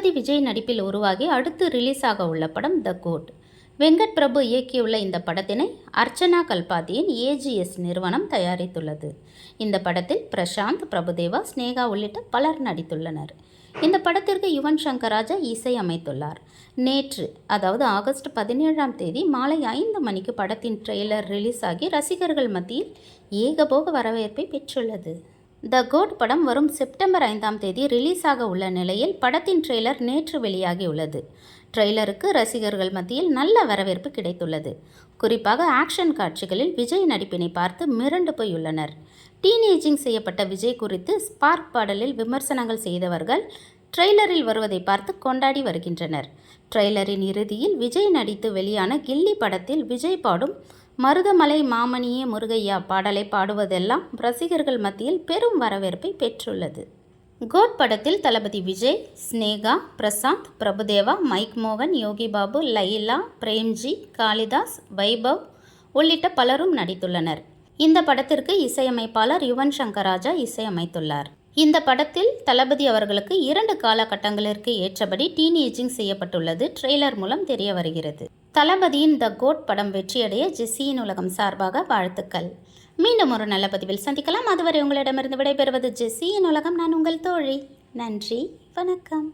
தளபதி விஜய் நடிப்பில் உருவாகி அடுத்து ரிலீஸ் ஆக உள்ள படம் த கோட். வெங்கட் பிரபு இயக்கியுள்ள இந்த படத்தினை அர்ச்சனா கல்பாதியின் ஏஜிஎஸ் நிறுவனம் தயாரித்துள்ளது. இந்த படத்தில் பிரசாந்த், பிரபுதேவா, ஸ்னேகா உள்ளிட்ட பலர் நடித்துள்ளனர். இந்த படத்திற்கு யுவன் சங்கர் ராஜா இசை அமைத்துள்ளார். நேற்று, அதாவது ஆகஸ்ட் 17ஆம் தேதி மாலை 5 மணிக்கு படத்தின் ட்ரெய்லர் ரிலீஸ் ஆகி ரசிகர்கள் மத்தியில் ஏகபோக வரவேற்பை பெற்றுள்ளது. த கோட் படம் வரும் செப்டம்பர் 5ஆம் தேதி ரிலீஸ் ஆக உள்ள நிலையில் படத்தின் ட்ரெய்லர் நேற்று வெளியாகியுள்ளது. ட்ரெய்லருக்கு ரசிகர்கள் மத்தியில் நல்ல வரவேற்பு கிடைத்துள்ளது. குறிப்பாக ஆக்ஷன் காட்சிகளில் விஜய் நடிப்பினை பார்த்து மிரண்டு போயுள்ளனர். டீனேஜிங் செய்யப்பட்ட விஜய் குறித்து ஸ்பார்க் பாடலில் விமர்சனங்கள் செய்தவர்கள் ட்ரெய்லரில் வருவதை பார்த்து கொண்டாடி வருகின்றனர். ட்ரெய்லரின் இறுதியில் விஜய் நடித்து வெளியான கில்லி படத்தில் விஜய் பாடும் மருதமலை மாமணியே முருகையா பாடலை பாடுவதெல்லாம் ரசிகர்கள் மத்தியில் பெரும் வரவேற்பை பெற்றுள்ளது. கோட் படத்தில் தளபதி விஜய், ஸ்னேகா, பிரசாந்த், பிரபுதேவா, மைக் மோகன், யோகி பாபு, லைலா, பிரேம்ஜி, காளிதாஸ், வைபவ் உள்ளிட்ட பலரும் நடித்துள்ளனர். இந்த படத்திற்கு இசையமைப்பாளர் யுவன் சங்கர் ராஜா இசையமைத்துள்ளார். இந்த படத்தில் தளபதி அவர்களுக்கு 2 காலகட்டங்களிற்கு ஏற்றபடி டீனேஜிங் செய்யப்பட்டுள்ளது ட்ரெய்லர் மூலம் தெரிய வருகிறது. தளபதியின் த கோட் படம் வெற்றியடைய ஜெஸ்ஸியின் உலகம் சார்பாக வாழ்த்துக்கள். மீண்டும் ஒரு நல்ல பதிவில் சந்திக்கலாம். அதுவரை உங்களிடமிருந்து விடைபெறுவது ஜெஸ்ஸியின் உலகம். நான் உங்கள் தோழி. நன்றி, வணக்கம்.